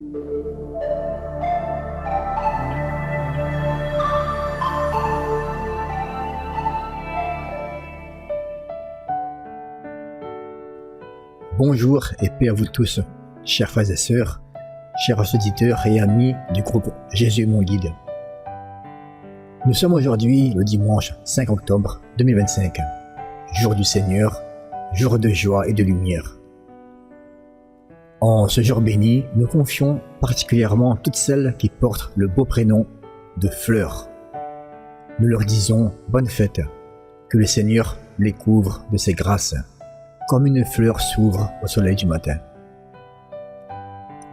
Bonjour et paix à vous tous, chers frères et sœurs, chers auditeurs et amis du groupe Jésus mon guide. Nous sommes aujourd'hui le dimanche 5 octobre 2025, jour du Seigneur, jour de joie et de lumière. En ce jour béni, nous confions particulièrement toutes celles qui portent le beau prénom de Fleur. Nous leur disons bonne fête, que le Seigneur les couvre de ses grâces, comme une fleur s'ouvre au soleil du matin.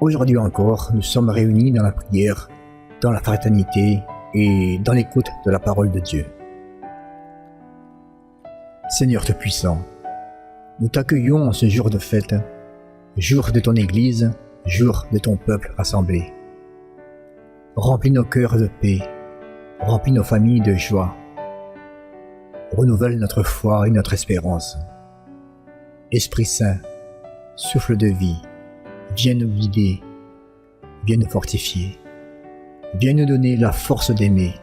Aujourd'hui encore, nous sommes réunis dans la prière, dans la fraternité et dans l'écoute de la parole de Dieu. Seigneur Tout-Puissant, nous t'accueillons en ce jour de fête, jour de ton Église, jour de ton peuple rassemblé. Remplis nos cœurs de paix, remplis nos familles de joie, renouvelle notre foi et notre espérance. Esprit Saint, souffle de vie, viens nous guider, viens nous fortifier, viens nous donner la force d'aimer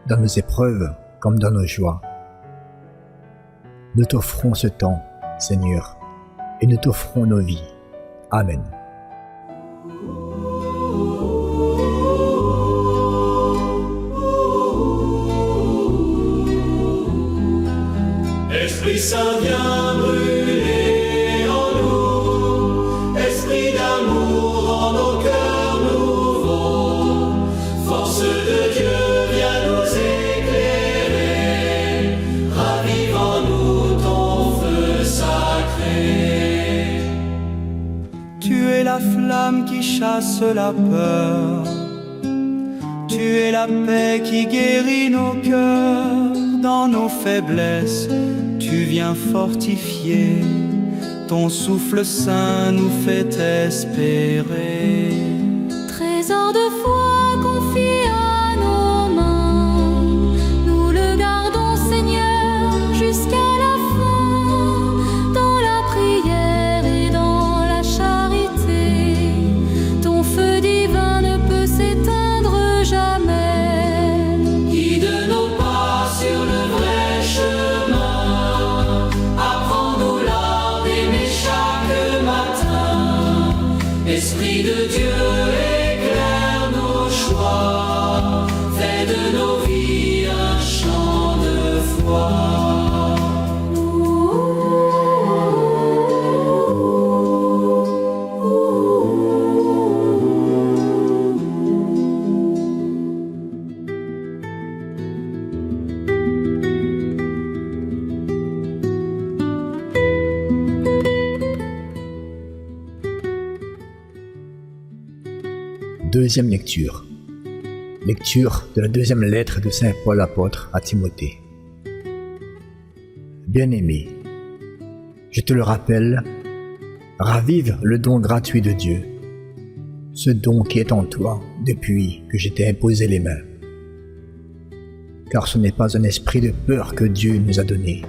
dans nos épreuves comme dans nos joies. Nous t'offrons ce temps, Seigneur, et nous t'offrons nos vies. Amen. Esprit Saint, viens brûler en nous, esprit d'amour en nos cœurs nouveaux, force de Dieu, viens nous éclairer, ravive en nous ton feu sacré. Tu es la flamme qui chasse la peur, tu es la paix qui guérit nos cœurs. Dans nos faiblesses, tu viens fortifier, ton souffle saint nous fait espérer. Trésor de foi confié à nos mains, nous le gardons Seigneur jusqu'à la fin, dans la prière et dans la charité, ton feu divin ne peut s'éteindre jamais. Guide nos pas sur le vrai chemin, apprends-nous l'art d'aimer chaque matin. Esprit de Dieu, éclaire nos choix, fais de nos vies un chant de foi. Deuxième lecture. Lecture de la deuxième lettre de Saint Paul apôtre à Timothée. Bien-aimé, je te le rappelle, ravive le don gratuit de Dieu, ce don qui est en toi depuis que je t'ai imposé les mains. Car ce n'est pas un esprit de peur que Dieu nous a donné,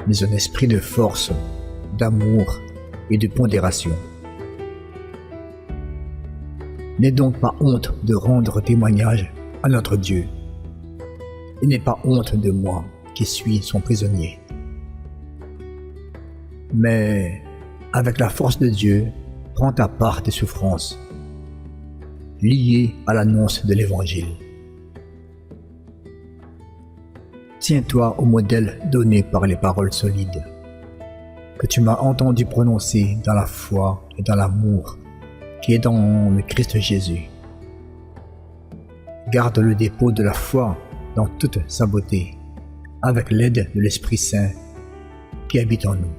mais un esprit de force, d'amour et de pondération. N'aie donc pas honte de rendre témoignage à notre Dieu, et n'aie pas honte de moi qui suis son prisonnier. Mais avec la force de Dieu, prends ta part des souffrances, liées à l'annonce de l'Évangile. Tiens-toi au modèle donné par les paroles solides, que tu m'as entendu prononcer dans la foi et dans l'amour qui est dans le Christ Jésus. Garde le dépôt de la foi dans toute sa beauté, avec l'aide de l'Esprit Saint qui habite en nous.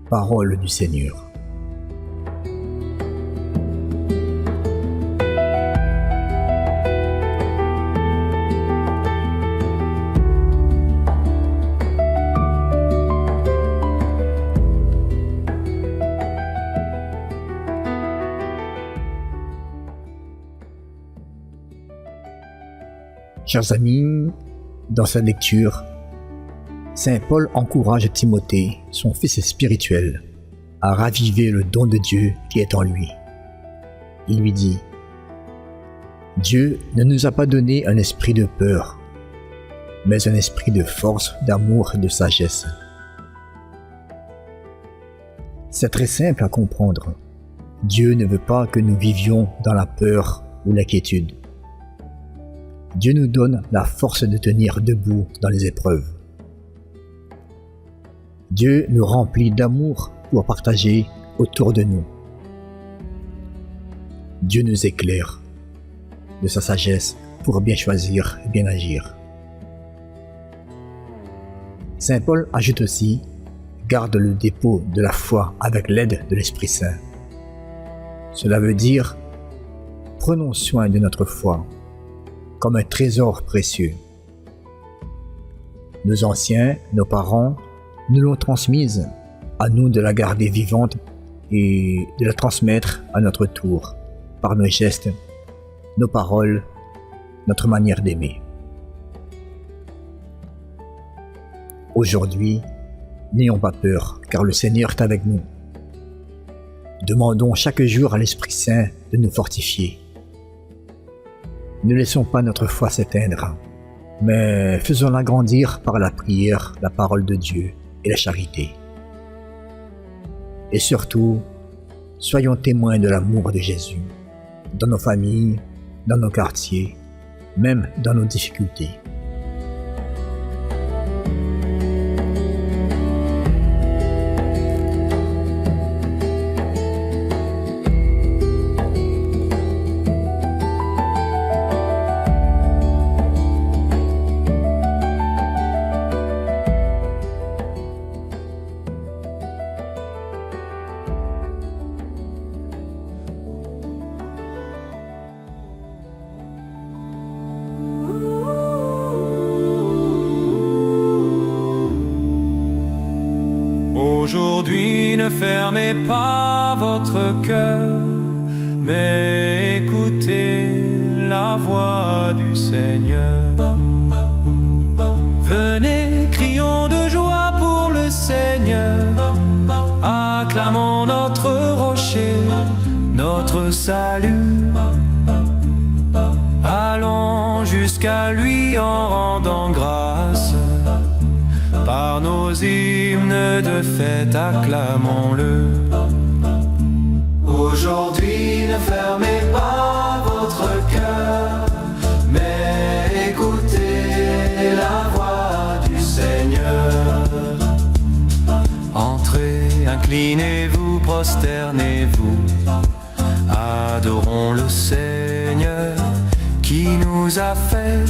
Parole du Seigneur. Chers amis, dans sa lecture, Saint Paul encourage Timothée, son fils spirituel, à raviver le don de Dieu qui est en lui. Il lui dit, « Dieu ne nous a pas donné un esprit de peur, mais un esprit de force, d'amour et de sagesse. » C'est très simple à comprendre. Dieu ne veut pas que nous vivions dans la peur ou l'inquiétude. Dieu nous donne la force de tenir debout dans les épreuves. Dieu nous remplit d'amour pour partager autour de nous. Dieu nous éclaire de sa sagesse pour bien choisir et bien agir. Saint Paul ajoute aussi, garde le dépôt de la foi avec l'aide de l'Esprit Saint. Cela veut dire, prenons soin de notre foi comme un trésor précieux. Nos anciens, nos parents, nous l'ont transmise, à nous de la garder vivante et de la transmettre à notre tour, par nos gestes, nos paroles, notre manière d'aimer. Aujourd'hui, n'ayons pas peur, car le Seigneur est avec nous. Demandons chaque jour à l'Esprit Saint de nous fortifier. Ne laissons pas notre foi s'éteindre, mais faisons-la grandir par la prière, la parole de Dieu et la charité. Et surtout, soyons témoins de l'amour de Jésus, dans nos familles, dans nos quartiers, même dans nos difficultés. Aujourd'hui, ne fermez pas votre cœur, mais écoutez la voix du Seigneur. Venez, crions de joie pour le Seigneur, acclamons notre rocher, notre salut. Allons jusqu'à lui en rendant grâce. Par nos hymnes de fête, acclamons-le. Aujourd'hui, ne fermez pas votre cœur, mais écoutez la voix du Seigneur. Entrez, inclinez-vous, prosternez-vous, adorons le Seigneur qui nous a fait.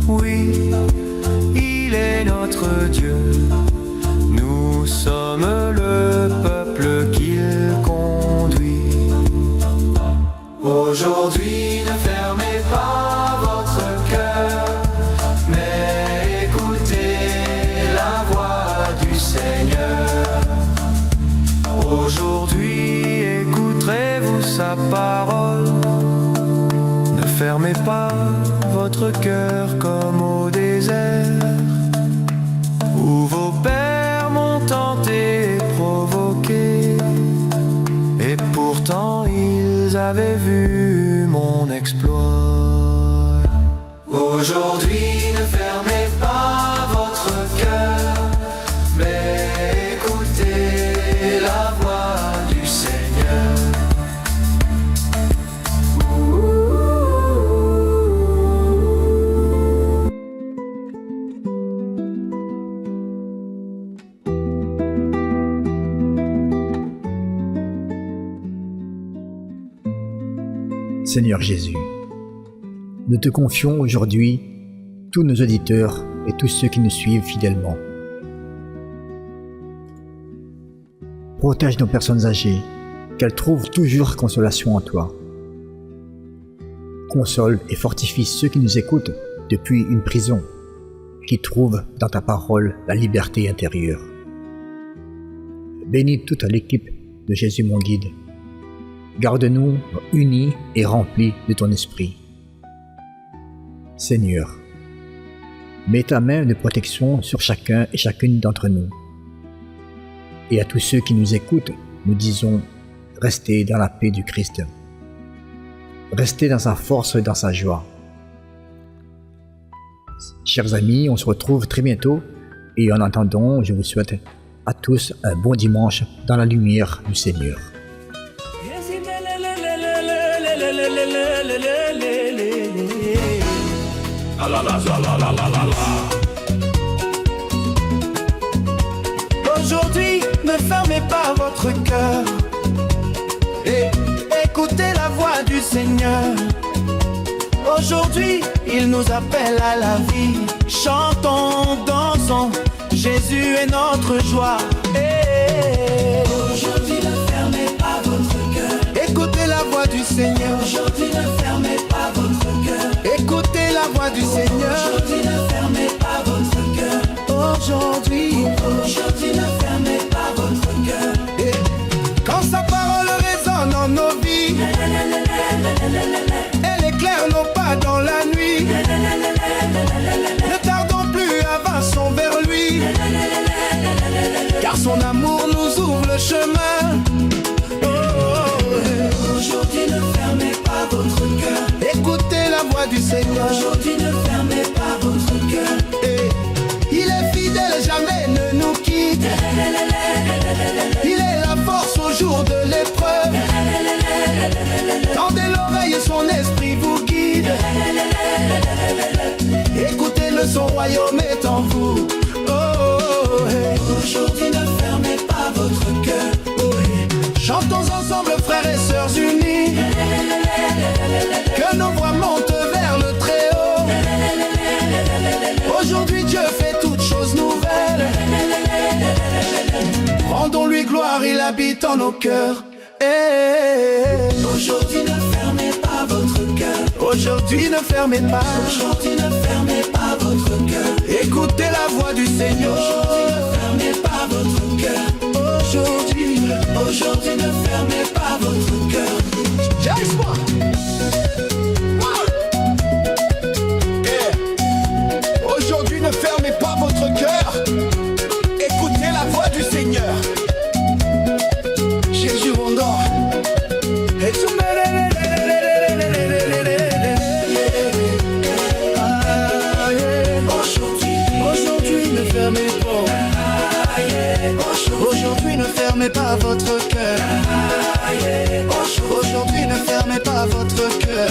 Oui, il est notre Dieu, nous sommes le peuple qu'il conduit. Aujourd'hui, ne fermez pas votre cœur, mais écoutez la voix du Seigneur. Aujourd'hui, écouterez-vous sa parole. Ne fermez pas votre cœur comme au désert, où vos pères m'ont tenté et provoqué, et pourtant ils avaient vu mon exploit. Aujourd'hui, ne fermez pas votre cœur, mais écoutez la voix du Seigneur. Seigneur Jésus, nous te confions aujourd'hui tous nos auditeurs et tous ceux qui nous suivent fidèlement. Protège nos personnes âgées, qu'elles trouvent toujours consolation en toi. Console et fortifie ceux qui nous écoutent depuis une prison, qui trouvent dans ta parole la liberté intérieure. Bénis toute l'équipe de Jésus mon guide. Garde-nous unis et remplis de ton esprit. Seigneur, mets ta main de protection sur chacun et chacune d'entre nous. Et à tous ceux qui nous écoutent, nous disons, restez dans la paix du Christ. Restez dans sa force et dans sa joie. Chers amis, on se retrouve très bientôt et en attendant, je vous souhaite à tous un bon dimanche dans la lumière du Seigneur. Aujourd'hui, ne fermez pas votre cœur et écoutez la voix du Seigneur. Aujourd'hui, il nous appelle à la vie. Chantons, dansons, Jésus est notre joie. Aujourd'hui, ne fermez pas votre cœur. Écoutez la voix du Seigneur. Aujourd'hui, ne fermez pas votre cœur. Écoutez la voix du Seigneur. Aujourd'hui, ne fermez pas votre cœur. Aujourd'hui, ne fermez pas votre cœur. Et quand sa parole résonne en nos vies, elle éclaire nos pas dans la nuit. Ne tardons plus, avançons vers lui, car son amour nous ouvre le chemin. Aujourd'hui, ne fermez pas votre cœur. Écoutez la voix du Seigneur. Aujourd'hui, ne fermez pas votre cœur. Et il est fidèle, jamais ne nous quitte. Il est la force au jour de l'épreuve. Tendez l'oreille et son esprit vous guide. Écoutez-le, son royaume est en vous. Aujourd'hui, ne fermez pas votre cœur. Chantons ensemble, frères et sœurs unis. Que nos voix montent vers le Très-Haut. Aujourd'hui, Dieu fait toutes choses nouvelles. Rendons-lui gloire, il habite en nos cœurs. Aujourd'hui, ne fermez pas votre cœur. Aujourd'hui, ne fermez pas. Aujourd'hui, ne fermez pas votre cœur. Écoutez la voix du Seigneur. Aujourd'hui, ne fermez pas votre cœur. Aujourd'hui, ne fermez pas votre cœur. J'ai espoir. Aujourd'hui, ne fermez pas votre cœur. Écoutez la voix du Seigneur. Jésus rondant. Aujourd'hui, ne fermez pas. Aujourd'hui, ne fermez pas votre cœur. Aujourd'hui, ne fermez pas votre cœur.